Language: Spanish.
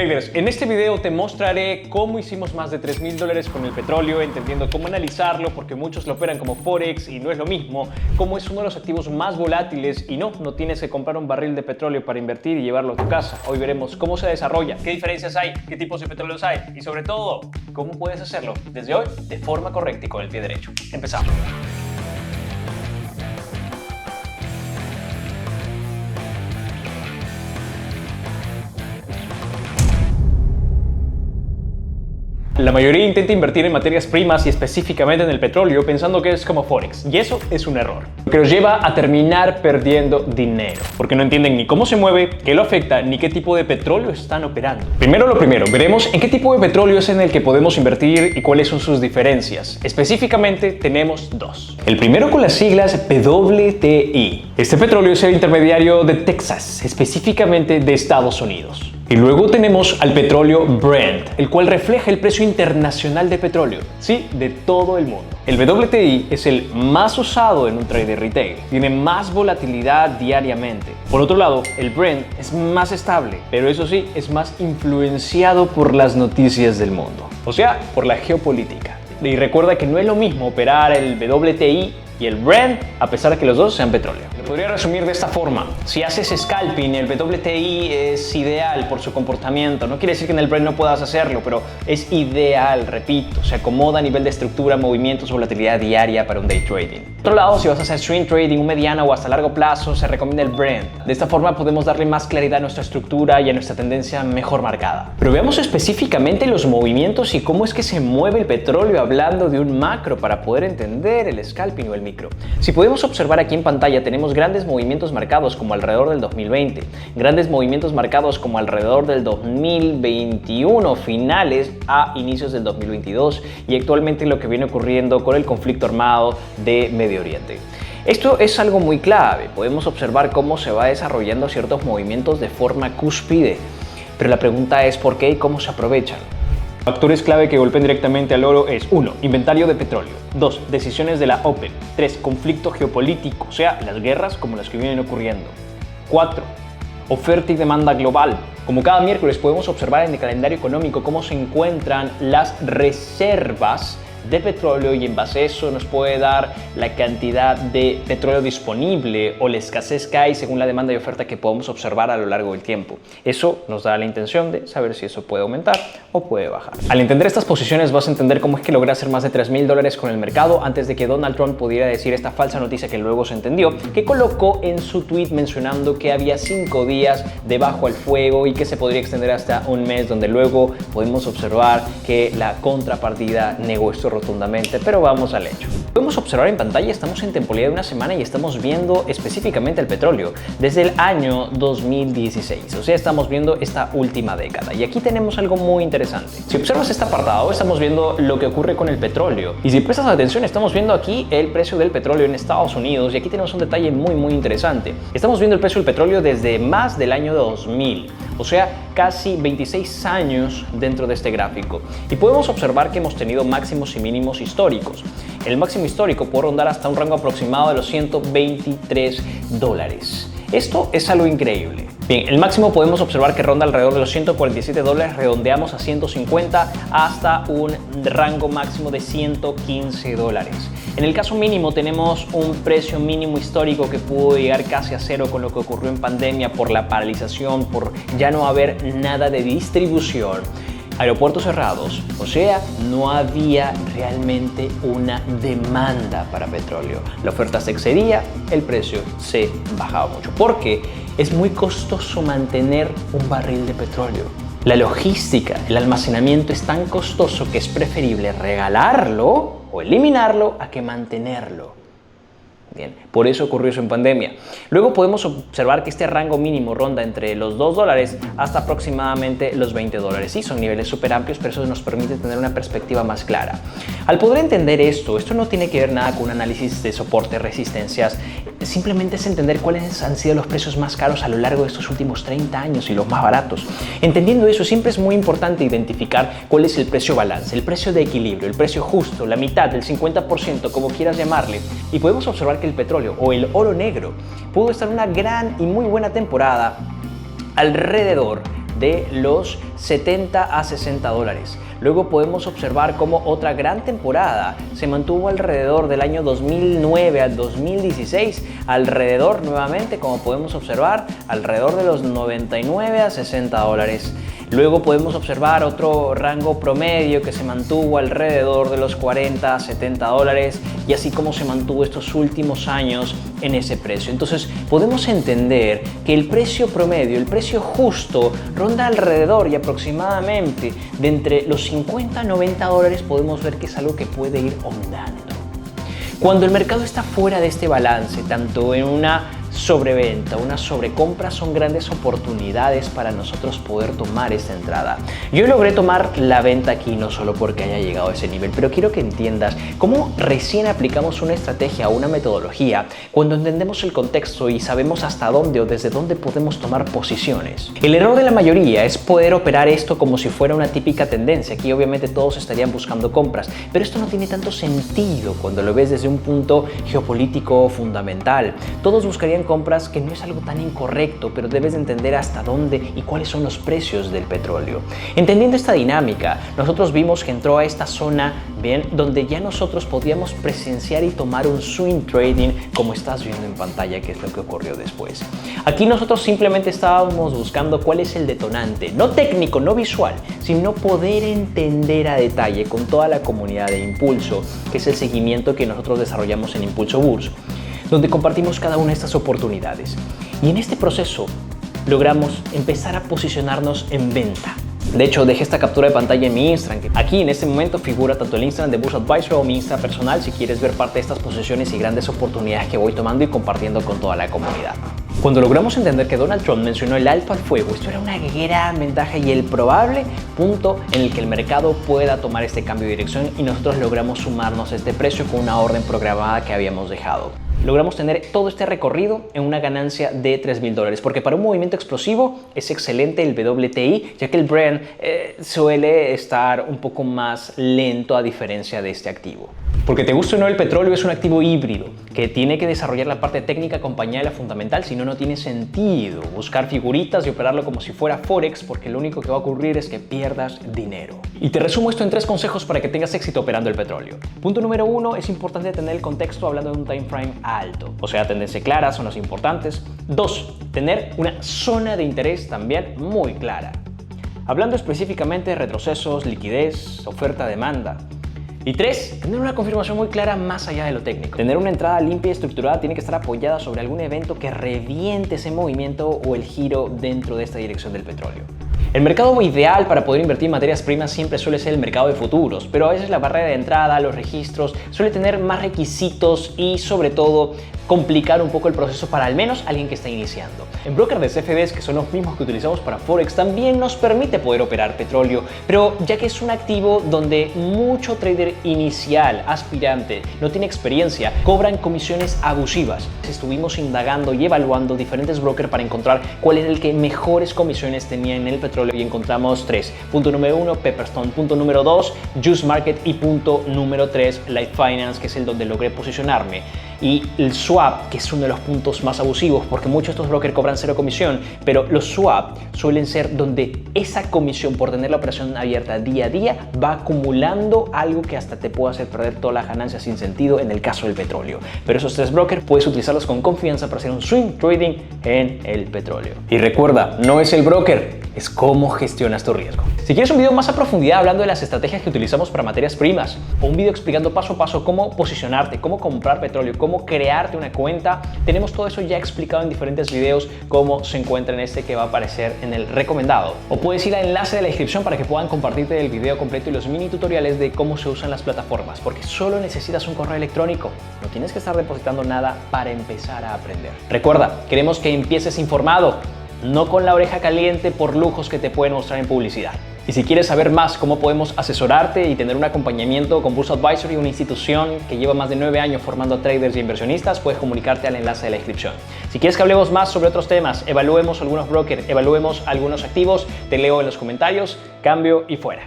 Traders, en este video te mostraré cómo hicimos más de $3,000 con el petróleo, entendiendo cómo analizarlo, porque muchos lo operan como Forex y no es lo mismo, cómo es uno de los activos más volátiles y no tienes que comprar un barril de petróleo para invertir y llevarlo a tu casa. Hoy veremos cómo se desarrolla, qué diferencias hay, qué tipos de petróleos hay y sobre todo, cómo puedes hacerlo desde hoy de forma correcta y con el pie derecho. Empezamos. La mayoría intenta invertir en materias primas y específicamente en el petróleo pensando que es como Forex, y eso es un error, lo que los lleva a terminar perdiendo dinero, porque no entienden ni cómo se mueve, qué lo afecta, ni qué tipo de petróleo están operando. Primero lo primero, veremos en qué tipo de petróleo es en el que podemos invertir y cuáles son sus diferencias. Específicamente tenemos dos. El primero con las siglas WTI. Este petróleo es el intermediario de Texas, específicamente de Estados Unidos. Y luego tenemos al petróleo Brent, el cual refleja el precio internacional de petróleo, sí, de todo el mundo. El WTI es el más usado en un trader retail, tiene más volatilidad diariamente. Por otro lado, el Brent es más estable, pero eso sí, es más influenciado por las noticias del mundo, o sea, por la geopolítica. Y recuerda que no es lo mismo operar el WTI y el Brent, a pesar de que los dos sean petróleo. Lo podría resumir de esta forma: si haces scalping, el WTI es ideal por su comportamiento. No quiere decir que en el Brent no puedas hacerlo, pero es ideal, repito, se acomoda a nivel de estructura, movimientos, volatilidad diaria para un day trading. Por otro lado, si vas a hacer swing trading, un mediano o hasta largo plazo, se recomienda el Brent. De esta forma podemos darle más claridad a nuestra estructura y a nuestra tendencia mejor marcada. Pero veamos específicamente los movimientos y cómo es que se mueve el petróleo hablando de un macro para poder entender el scalping o el micro. Si podemos observar aquí en pantalla, tenemos grandes movimientos marcados como alrededor del 2020, grandes movimientos marcados como alrededor del 2021, finales a inicios del 2022 y actualmente lo que viene ocurriendo con el conflicto armado de Medio Oriente. Esto es algo muy clave, podemos observar cómo se va desarrollando ciertos movimientos de forma cúspide, pero la pregunta es ¿por qué y cómo se aprovechan? Factores clave que golpean directamente al oro es 1. Inventario de petróleo. 2. Decisiones de la OPEP. 3. Conflicto geopolítico, o sea, las guerras como las que vienen ocurriendo. 4. Oferta y demanda global. Como cada miércoles podemos observar en el calendario económico cómo se encuentran las reservas de petróleo y en base a eso nos puede dar la cantidad de petróleo disponible o la escasez que hay según la demanda y oferta que podemos observar a lo largo del tiempo. Eso nos da la intención de saber si eso puede aumentar o puede bajar. Al entender estas posiciones vas a entender cómo es que logré hacer más de $3,000 con el mercado antes de que Donald Trump pudiera decir esta falsa noticia que luego se entendió, que colocó en su tweet mencionando que había 5 días debajo al fuego y que se podría extender hasta un mes, donde luego podemos observar que la contrapartida negó esto rotundamente, pero vamos al hecho. Podemos observar en pantalla, estamos en temporalidad de una semana y estamos viendo específicamente el petróleo desde el año 2016, o sea, estamos viendo esta última década y aquí tenemos algo muy interesante. Si observas este apartado, estamos viendo lo que ocurre con el petróleo y si prestas atención, estamos viendo aquí el precio del petróleo en Estados Unidos y aquí tenemos un detalle muy interesante. Estamos viendo el precio del petróleo desde más del año 2000, o sea, casi 26 años dentro de este gráfico y podemos observar que hemos tenido máximos y mínimos históricos. El máximo histórico puede rondar hasta un rango aproximado de los $123. Esto es algo increíble. Bien, el máximo podemos observar que ronda alrededor de los $147, redondeamos a 150 hasta un rango máximo de $115. En el caso mínimo tenemos un precio mínimo histórico que pudo llegar casi a cero con lo que ocurrió en pandemia por la paralización, por ya no haber nada de distribución. Aeropuertos cerrados, o sea, no había realmente una demanda para petróleo. La oferta se excedía, el precio se bajaba mucho, porque es muy costoso mantener un barril de petróleo. La logística, el almacenamiento es tan costoso que es preferible regalarlo o eliminarlo a que mantenerlo. Bien, por eso ocurrió eso en pandemia. Luego podemos observar que este rango mínimo ronda entre los $2 hasta aproximadamente los $20. Sí, son niveles súper amplios, pero eso nos permite tener una perspectiva más clara. Al poder entender esto no tiene que ver nada con un análisis de soporte, resistencias, simplemente es entender cuáles han sido los precios más caros a lo largo de estos últimos 30 años y los más baratos. Entendiendo eso, siempre es muy importante identificar cuál es el precio balance, el precio de equilibrio, el precio justo, la mitad, el 50%, como quieras llamarle. Y podemos observar que el petróleo o el oro negro pudo estar en una gran y muy buena temporada alrededor de los 70 a 60 dólares. Luego podemos observar cómo otra gran temporada se mantuvo alrededor del año 2009 al 2016, alrededor nuevamente, como podemos observar, alrededor de los 99 a 60 dólares. Luego podemos observar otro rango promedio que se mantuvo alrededor de los 40 a 70 dólares y así como se mantuvo estos últimos años en ese precio. Entonces podemos entender que el precio promedio, el precio justo, ronda alrededor y aproximadamente de entre los 50 a 90 dólares. Podemos ver que es algo que puede ir ondando. Cuando el mercado está fuera de este balance, tanto en una sobreventa, una sobrecompra, son grandes oportunidades para nosotros poder tomar esta entrada. Yo logré tomar la venta aquí no solo porque haya llegado a ese nivel, pero quiero que entiendas cómo recién aplicamos una estrategia o una metodología cuando entendemos el contexto y sabemos hasta dónde o desde dónde podemos tomar posiciones. El error de la mayoría es poder operar esto como si fuera una típica tendencia. Aquí obviamente todos estarían buscando compras, pero esto no tiene tanto sentido cuando lo ves desde un punto geopolítico fundamental. Todos buscarían compras, que no es algo tan incorrecto, pero debes de entender hasta dónde y cuáles son los precios del petróleo. Entendiendo esta dinámica, nosotros vimos que entró a esta zona, bien, donde ya nosotros podíamos presenciar y tomar un swing trading, como estás viendo en pantalla, que es lo que ocurrió después. Aquí nosotros simplemente estábamos buscando cuál es el detonante, no técnico, no visual, sino poder entender a detalle con toda la comunidad de Impulso, que es el seguimiento que nosotros desarrollamos en Impulso Burs, donde compartimos cada una de estas oportunidades. Y en este proceso logramos empezar a posicionarnos en venta. De hecho, dejé esta captura de pantalla en mi Instagram. Aquí en este momento figura tanto el Instagram de Burs Advisor o mi Instagram personal si quieres ver parte de estas posiciones y grandes oportunidades que voy tomando y compartiendo con toda la comunidad. Cuando logramos entender que Donald Trump mencionó el alto al fuego, esto era una gran ventaja y el probable punto en el que el mercado pueda tomar este cambio de dirección, y nosotros logramos sumarnos a este precio con una orden programada que habíamos dejado. Logramos tener todo este recorrido en una ganancia de $3,000, porque para un movimiento explosivo es excelente el WTI, ya que el Brent suele estar un poco más lento a diferencia de este activo. Porque te guste o no, el petróleo es un activo híbrido que tiene que desarrollar la parte técnica acompañada de la fundamental, si no, no tiene sentido buscar figuritas y operarlo como si fuera Forex, porque lo único que va a ocurrir es que pierdas dinero. Y te resumo esto en 3 consejos para que tengas éxito operando el petróleo. Punto número 1, es importante tener el contexto hablando de un time frame alto, o sea, tendencia clara, zonas importantes. 2, tener una zona de interés también muy clara, hablando específicamente de retrocesos, liquidez, oferta-demanda. Y 3, tener una confirmación muy clara más allá de lo técnico. Tener una entrada limpia y estructurada tiene que estar apoyada sobre algún evento que reviente ese movimiento o el giro dentro de esta dirección del petróleo. El mercado ideal para poder invertir en materias primas siempre suele ser el mercado de futuros, pero a veces la barrera de entrada, los registros, suele tener más requisitos y sobre todo complicar un poco el proceso para al menos alguien que está iniciando. En broker de CFDs, que son los mismos que utilizamos para Forex, también nos permite poder operar petróleo, pero ya que es un activo donde mucho trader inicial, aspirante, no tiene experiencia, cobran comisiones abusivas. Estuvimos indagando y evaluando diferentes brokers para encontrar cuál era el que mejores comisiones tenía en el petróleo y encontramos 3. Punto número 1, Pepperstone. Punto número 2, Juice Market. Y punto número 3, Life Finance, que es el donde logré posicionarme. Y el swap, que es uno de los puntos más abusivos, porque muchos de estos brokers cobran 0 comisión, pero los swap suelen ser donde esa comisión por tener la operación abierta día a día va acumulando algo que hasta te puede hacer perder todas las ganancias sin sentido en el caso del petróleo. Pero esos 3 brokers puedes utilizarlos con confianza para hacer un swing trading en el petróleo. Y recuerda, no es el broker, es cómo gestionas tu riesgo. Si quieres un video más a profundidad hablando de las estrategias que utilizamos para materias primas, o un video explicando paso a paso cómo posicionarte, cómo comprar petróleo, cómo crearte una cuenta, tenemos todo eso ya explicado en diferentes videos, como se encuentra en este que va a aparecer en el recomendado. O puedes ir al enlace de la descripción para que puedan compartirte el video completo y los mini tutoriales de cómo se usan las plataformas, porque solo necesitas un correo electrónico. No tienes que estar depositando nada para empezar a aprender. Recuerda, queremos que empieces informado, no con la oreja caliente por lujos que te pueden mostrar en publicidad. Y si quieres saber más cómo podemos asesorarte y tener un acompañamiento con Burs Advisory, una institución que lleva más de 9 años formando a traders y inversionistas, puedes comunicarte al enlace de la descripción. Si quieres que hablemos más sobre otros temas, evaluemos algunos brokers, evaluemos algunos activos, te leo en los comentarios. Cambio y fuera.